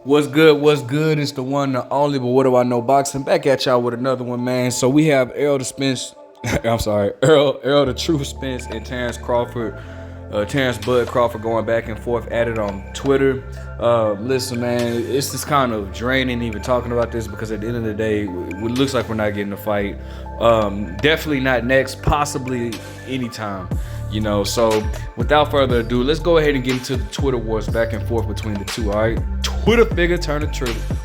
What's good? What's good? It's the one, the only, but what do I know? Boxing back at y'all with another one, man. So we have Errol the Spence. I'm sorry, Errol the True Spence and Terence Crawford. Terence Bud Crawford going back and forth at it on Twitter. Listen, man, it's just kind of draining even talking about this because at the end of the day, it looks like we're not getting a fight. Definitely not next, possibly anytime. So without further ado, let's go ahead and get into the Twitter wars back and forth between the two, all right? Twitter finger turn to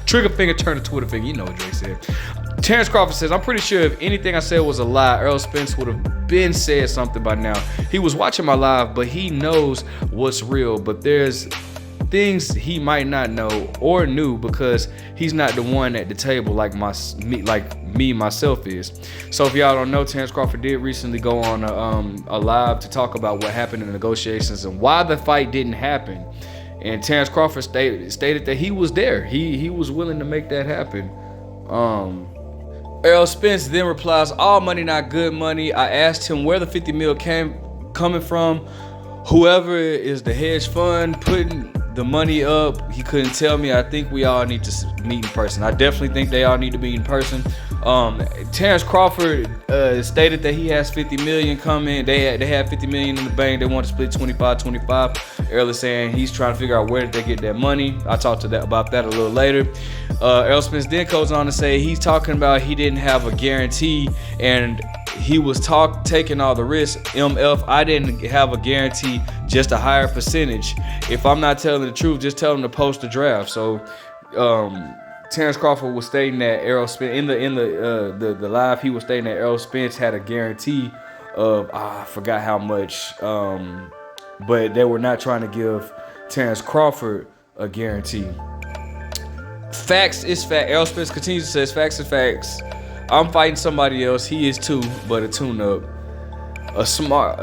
trigger finger turn to Twitter finger. You know what Drake said. Terence Crawford says, I'm pretty sure if anything I said was a lie, Errol Spence would have been said something by now. He was watching my live, but he knows what's real. But there's things he might not know or knew because he's not the one at the table like me myself is. So if y'all don't know, Terence Crawford did recently go on a live to talk about what happened in the negotiations and why the fight didn't happen. And Terence Crawford stated that he was there. He was willing to make that happen. Errol Spence then replies, all money not good money. I asked him where the 50 mil coming from. Whoever is the hedge fund putting the money up, he couldn't tell me. I think we all need to meet in person. I definitely think they all need to meet in person. Terence Crawford stated that he has 50 million coming. They had 50 million in the bank. They want to split 25-25. Errol is saying he's trying to figure out where did they get that money. I talked about that a little later. Errol Spence then goes on to say he's talking about he didn't have a guarantee and he was taking all the risks. MF, I didn't have a guarantee, just a higher percentage. If I'm not telling the truth, just tell them to post the draft. So Terence Crawford was stating that Errol Spence in the live, he was stating that Errol Spence had a guarantee of I forgot how much, but they were not trying to give Terence Crawford a guarantee. Facts is fact. Errol Spence continues to say facts is facts. I'm fighting somebody else. He is too, but a tune-up. A smart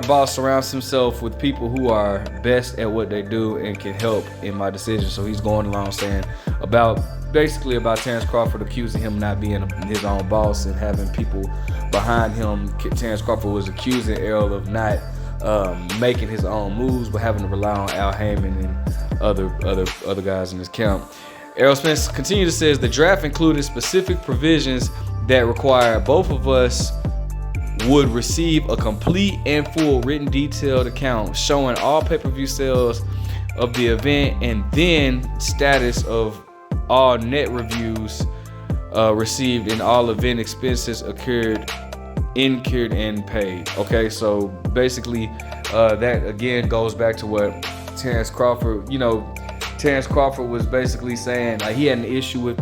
boss surrounds himself with people who are best at what they do and can help in my decision. So he's going along saying basically about Terence Crawford accusing him not being his own boss and having people behind him. Terence Crawford was accusing Errol of not making his own moves, but having to rely on Al Heyman and other guys in his camp. Errol Spence continues to say the draft included specific provisions that require both of us would receive a complete and full written detailed account showing all pay-per-view sales of the event and then status of all net reviews received and all event expenses incurred and paid. Okay, so basically that again goes back to what Terence Crawford, Terence Crawford was basically saying like he had an issue with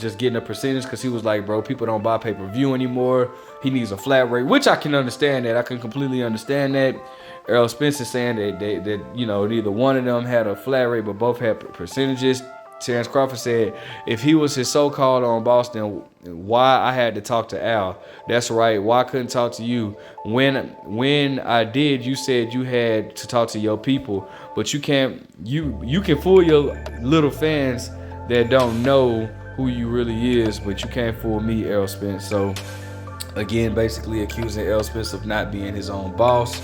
just getting a percentage because he was like, bro, people don't buy pay-per-view anymore. He needs a flat rate, which I can understand that. I can completely understand that. Errol Spence is saying that neither one of them had a flat rate, but both had percentages. Terence Crawford said, if he was his so-called own boss, then why I had to talk to Al? That's right. Why I couldn't talk to you? When I did, you said you had to talk to your people, but you can't. You can fool your little fans that don't know who you really is, but you can't fool me, Errol Spence. So again, basically accusing Errol Spence of not being his own boss.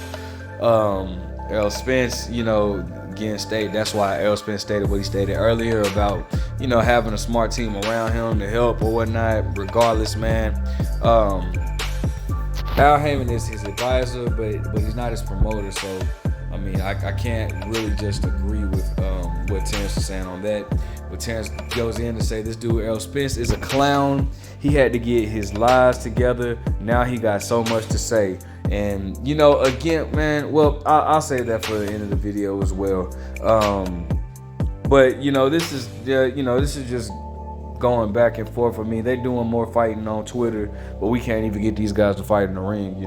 Errol Spence, again stated that's why Errol Spence stated what he stated earlier about having a smart team around him to help or whatnot. Regardless, man, Al Heyman is his advisor, but he's not his promoter. So I mean, I can't really just agree with what Terence is saying on that. But Terence goes in to say this dude Errol Spence is a clown. He had to get his lies together. Now he got so much to say. And again, man, well, I'll say that for the end of the video as well. But this is just going back and forth. I mean, they doing more fighting on Twitter, but we can't even get these guys to fight in the ring.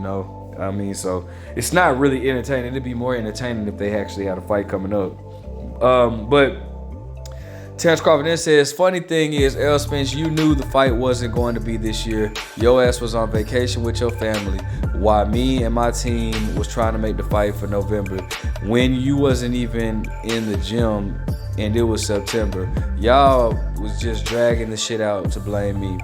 I mean, so it's not really entertaining. It'd be more entertaining if they actually had a fight coming up. But Terence Crawford then says, funny thing is, Errol Spence, you knew the fight wasn't going to be this year. Your ass was on vacation with your family. While me and my team was trying to make the fight for November. When you wasn't even in the gym and it was September. Y'all was just dragging the shit out to blame me.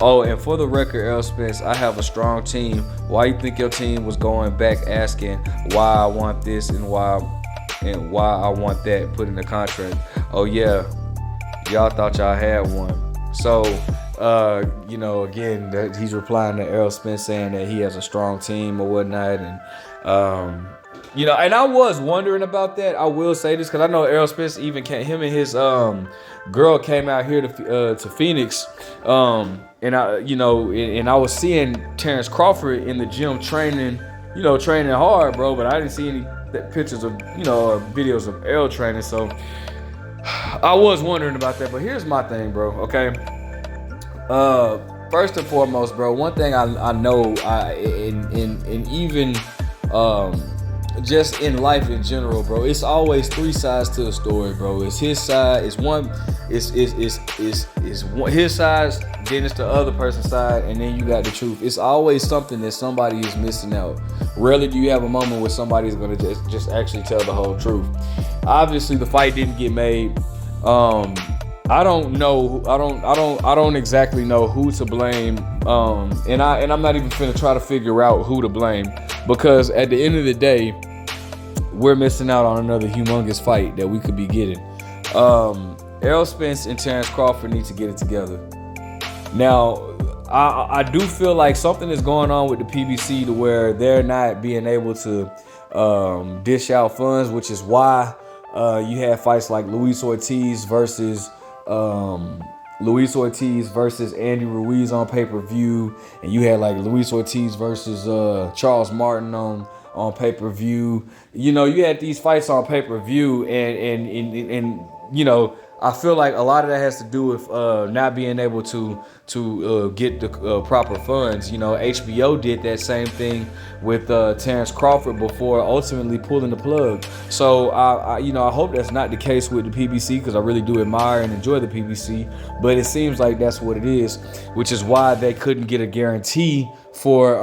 Oh, and for the record, Errol Spence, I have a strong team. Why you think your team was going back asking why I want this and why I want that put in the contract? oh yeah, y'all thought y'all had one. So, you know, again, that he's replying to Errol Spence saying that he has a strong team or whatnot, and you know, and I was wondering about that. I will say this because I know Errol Spence even him and his girl came out here to Phoenix, and I, you know, and I was seeing Terence Crawford in the gym training hard, bro. But I didn't see any pictures of, you know, or videos of Errol training, so I was wondering about that. But here's my thing, bro. Okay. First and foremost, bro, one thing I know, and even just in life in general, bro, it's always three sides to a story, bro. It's his side, it's his side, then it's the other person's side, and then you got the truth. It's always something that somebody is missing out. Rarely do you have a moment where somebody's gonna just actually tell the whole truth. Obviously, the fight didn't get made. I don't know. I don't exactly know who to blame. And I'm not even finna try to figure out who to blame, because at the end of the day, we're missing out on another humongous fight that we could be getting. Errol Spence and Terence Crawford need to get it together. Now, I do feel like something is going on with the PBC to where they're not being able to dish out funds, which is why you had fights like Luis Ortiz versus Andy Ruiz on pay-per-view, and you had like Luis Ortiz versus Charles Martin on pay-per-view. You know, you had these fights on pay-per-view, and you know, I feel like a lot of that has to do with not being able to get the proper funds. You know, HBO did that same thing with Terence Crawford before ultimately pulling the plug. So I hope that's not the case with the PBC, because I really do admire and enjoy the PBC. But it seems like that's what it is, which is why they couldn't get a guarantee for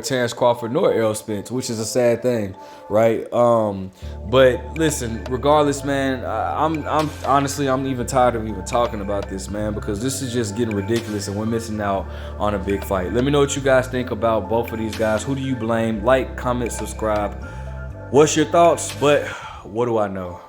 Terence Crawford nor Errol Spence, which is a sad thing, right? But listen, regardless, man, I'm honestly, I'm even tired of even talking about this, man, because this is just getting ridiculous and we're missing out on a big fight. Let me know what you guys think about both of these guys. Who do you blame? Like, comment, subscribe. What's your thoughts? But what do I know?